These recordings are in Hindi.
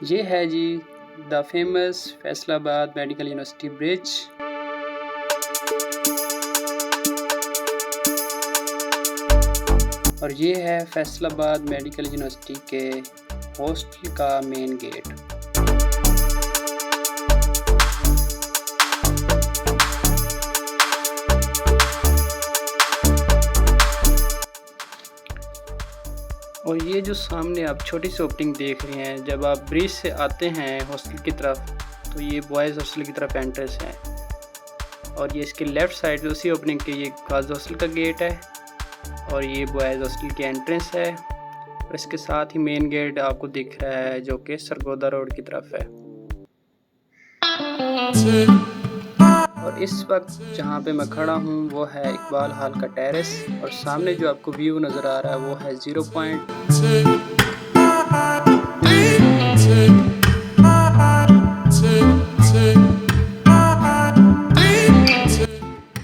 ये है जी the famous Faisalabad medical university bridge. और ये है फैसलाबाद मेडिकल यूनिवर्सिटी के हॉस्टल का मेन गेट। और ये जो सामने आप छोटी सी ओपनिंग देख रहे हैं, जब आप ब्रिज से आते हैं हॉस्टल की तरफ तो ये बॉयज़ हॉस्टल की तरफ एंट्रेंस है। और ये इसके लेफ़्ट साइड उसी ओपनिंग के ये गर्ल्स हॉस्टल का गेट है और ये बॉयज़ हॉस्टल की एंट्रेंस है। और इसके साथ ही मेन गेट आपको दिख रहा है जो कि सरगोदा रोड की तरफ है। और इस वक्त जहाँ पे मैं खड़ा हूँ वो है इकबाल हॉल का टेरेस और सामने जो आपको व्यू नज़र आ रहा है वो है 0 पॉइंट।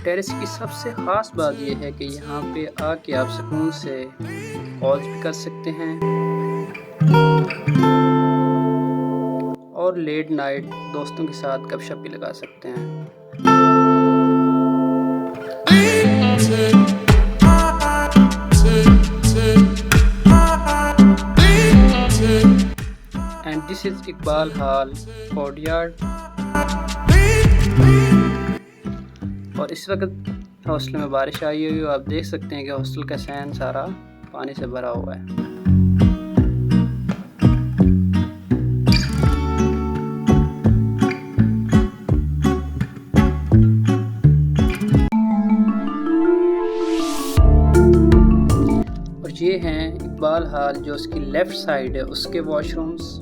टेरेस की सबसे ख़ास बात यह है कि यहाँ पे आके आप सुकून से कॉल्स भी कर सकते हैं और लेट नाइट दोस्तों के साथ गपशप भी लगा सकते हैं। And this is Iqbal hall courtyard. और इस वक्त हॉस्टल में बारिश आई हुई है, आप देख सकते हैं कि हॉस्टल का सैन सारा पानी से भरा हुआ है। और ये हैं इकबाल हॉल जो उसकी लेफ़्ट साइड है उसके वॉशरूम्स।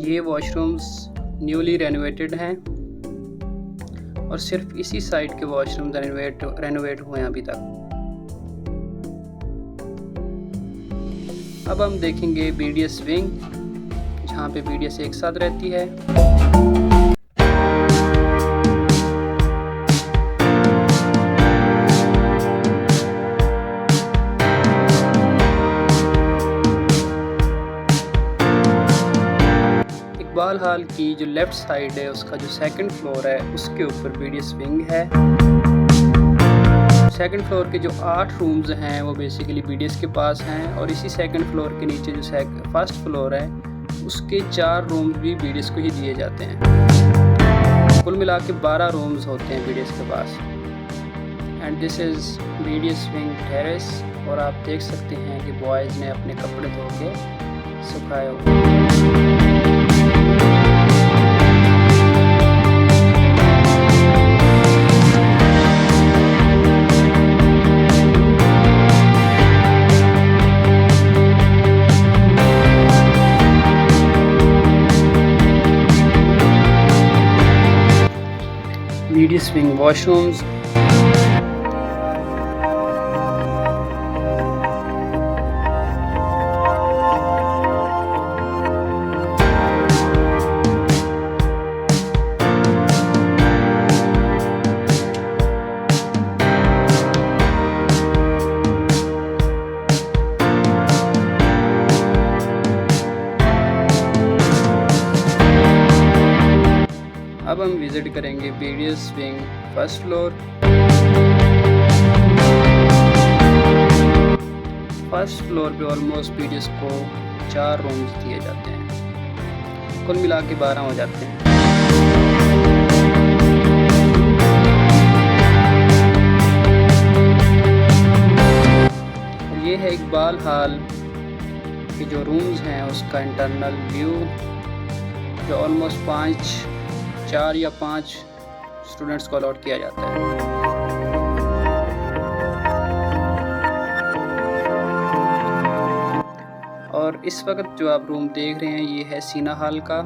ये वॉशरूम्स न्यूली रेनोवेटेड हैं और सिर्फ इसी साइड के वॉशरूम रेनोवेट हुए हैं अभी तक। अब हम देखेंगे BDS विंग जहाँ पे BDS एक साथ रहती है। इकबाल हॉल की जो लेफ़्ट साइड है उसका जो सेकंड फ्लोर है उसके ऊपर BDS विंग है। सेकंड फ्लोर के जो 8 रूम्स हैं वो बेसिकली BDS के पास हैं और इसी सेकंड फ्लोर के नीचे जो फर्स्ट फ्लोर है उसके 4 रूम्स भी BDS को ही दिए जाते हैं। कुल मिला के 12 रूम्स होते हैं BDS के पास। And this is BDS wing terrace. और आप देख सकते हैं कि बॉयज़ ने अपने कपड़े धो के सुखाए हुए। BDS wing washrooms। अब हम विज़िट करेंगे BDS wing first floor. First floor पे ऑलमोस्ट BDS को 4 रूम्स दिए जाते हैं, कुल मिला के 12 हो जाते हैं। और ये है इकबाल हॉल के जो रूम्स हैं उसका इंटरनल व्यू जो ऑलमोस्ट 4 या 5 स्टूडेंट्स को अलॉट किया जाता है। और इस वक्त जो आप रूम देख रहे हैं ये है सीना हॉल का।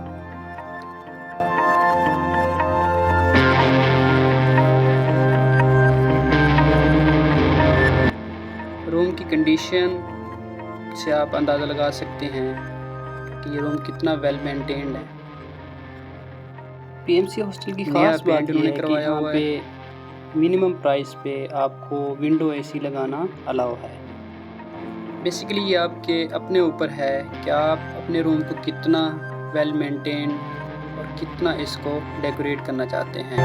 रूम की कंडीशन से आप अंदाज़ा लगा सकते हैं कि ये रूम कितना वेल मेंटेन्ड है। पीएमसी हॉस्टल की खास बात ये है कि यहाँ पे मिनिमम प्राइस पे आपको विंडो एसी लगाना अलाउ है। बेसिकली ये आपके अपने ऊपर है कि आप अपने रूम को कितना वेल मेंटेन और कितना इसको डेकोरेट करना चाहते हैं।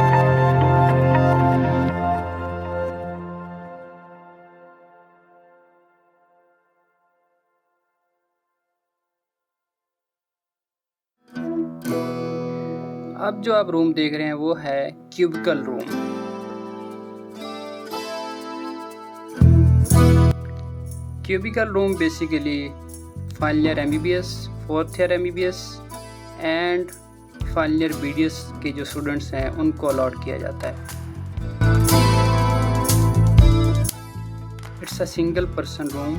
अब जो आप रूम देख रहे हैं वो है cubicle room. Cubicle room basically final year MBBS, fourth year MBBS and final year BDS के जो स्टूडेंट्स हैं उनको अलॉट किया जाता है। It's a single person room.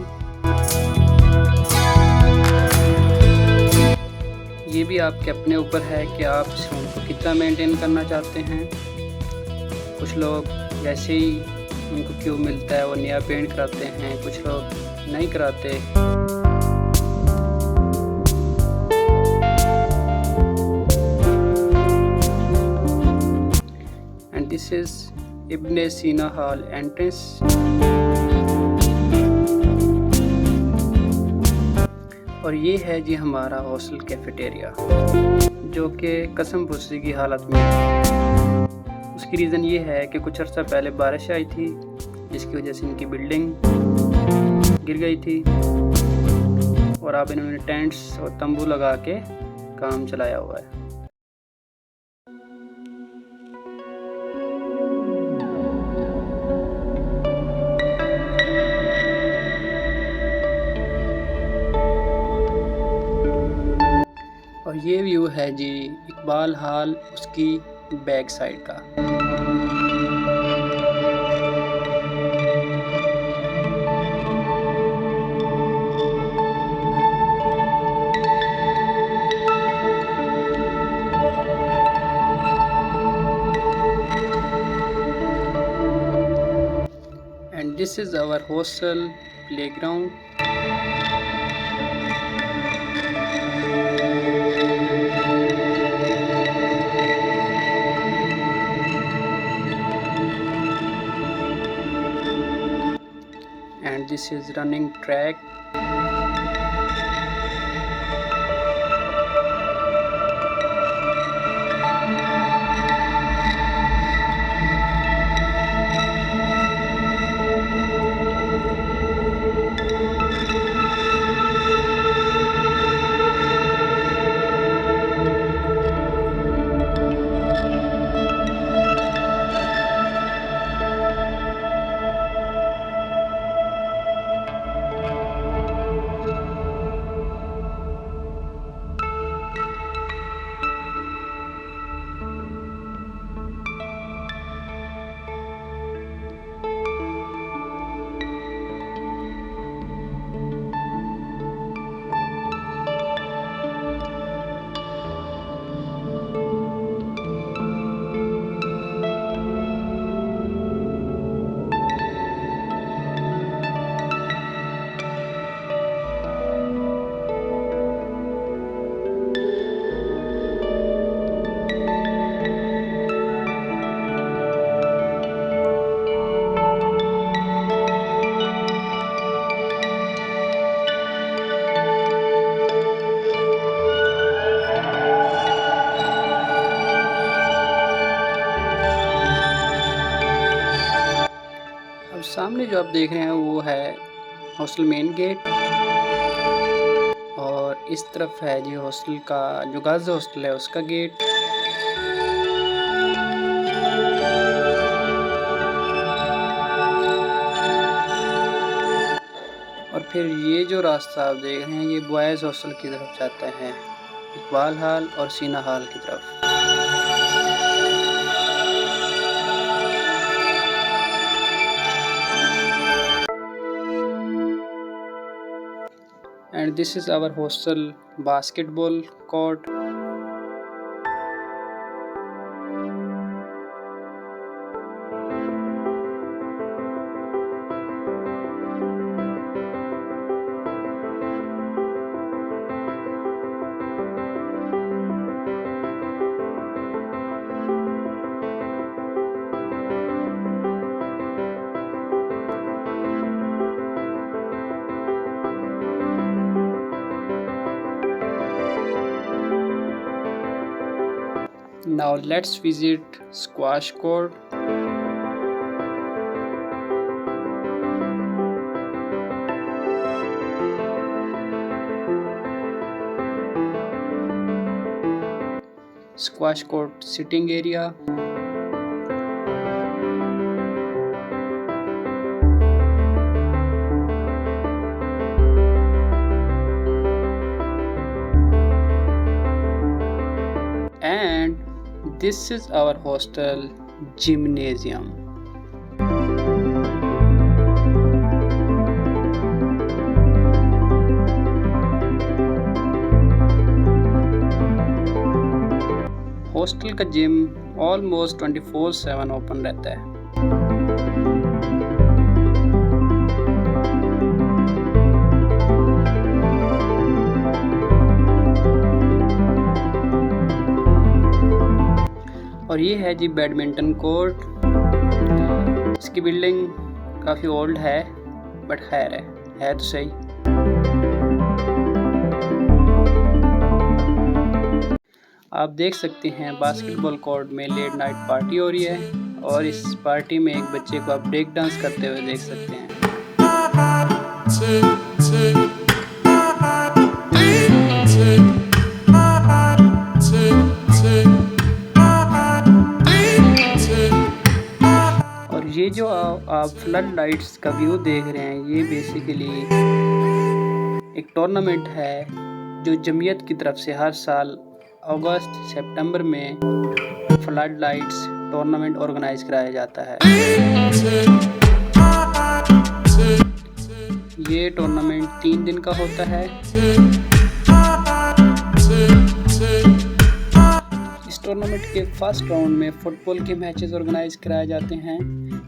ये भी आपके अपने ऊपर है कि आप इस रूम को कितना मेंटेन करना चाहते हैं। कुछ लोग जैसे ही उनको क्यूब मिलता है वो नया पेंट कराते हैं, कुछ लोग नहीं कराते। एंड दिस इज इब्न सीना हॉल एंट्रेंस। और ये है जी हमारा हॉस्टल कैफेटेरिया, जो कि कसम पुसी की हालत में है। उसकी रीज़न ये है कि कुछ अर्सा पहले बारिश आई थी, जिसकी वजह से इनकी बिल्डिंग गिर गई थी और अब इन्होंने टेंट्स और तंबू लगा के काम चलाया हुआ है। और ये व्यू है जी इकबाल हॉल, उसकी बैक साइड का। And this is our hostel playground. And this is running track. सामने जो आप देख रहे हैं वो है हॉस्टल मेन गेट, और इस तरफ है जी हॉस्टल का जो गर्ल्स हॉस्टल है उसका गेट। और फिर ये जो रास्ता आप देख रहे हैं ये बॉयज़ हॉस्टल की तरफ जाता है, इकबाल हॉल और सीना हॉल की तरफ। And this is our hostel basketball court. Now let's visit squash court. Squash court sitting area. And this is our hostel gymnasium. Hostel का जिम ऑलमोस्ट 24/7 ओपन रहता है। और ये है जी बैडमिंटन कोर्ट। इसकी बिल्डिंग काफ़ी ओल्ड है बट खैर है तो सही। आप देख सकते हैं बास्केटबॉल कोर्ट में लेट नाइट पार्टी हो रही है और इस पार्टी में एक बच्चे को आप ब्रेक डांस करते हुए देख सकते हैं। और ये जो आप फ्लड लाइट्स का व्यू देख रहे हैं, ये बेसिकली एक टूर्नामेंट है जो जमीयत की तरफ से हर साल अगस्त सितंबर में फ्लड लाइट्स टूर्नामेंट ऑर्गेनाइज कराया जाता है। ये टूर्नामेंट 3 दिन का होता है। इस टूर्नामेंट के फर्स्ट राउंड में फुटबॉल के मैचेस ऑर्गेनाइज कराए जाते हैं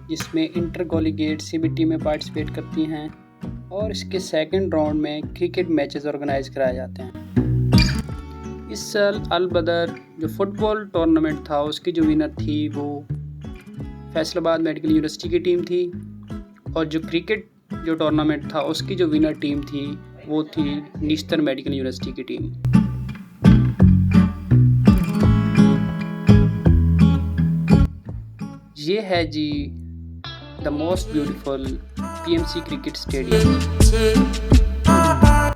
जिसमें इंटर कॉलेजिएट सभी टीमें पार्टिसिपेट करती हैं और इसके सेकंड राउंड में क्रिकेट मैचेस ऑर्गेनाइज कराए जाते हैं। इस साल अल बदर जो फुटबॉल टूर्नामेंट था उसकी जो विनर थी वो फैसलाबाद मेडिकल यूनिवर्सिटी की टीम थी और जो क्रिकेट जो टूर्नामेंट था उसकी जो विनर टीम थी वो थी निश्तर मेडिकल यूनिवर्सिटी की टीम। ये है जी the most beautiful PMC cricket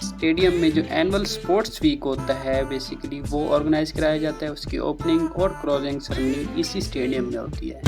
stadium में जो एनुअल स्पोर्ट्स वीक होता है बेसिकली वो ऑर्गेनाइज कराया जाता है। उसकी ओपनिंग और क्लोजिंग सेरेमनी इसी स्टेडियम में होती है।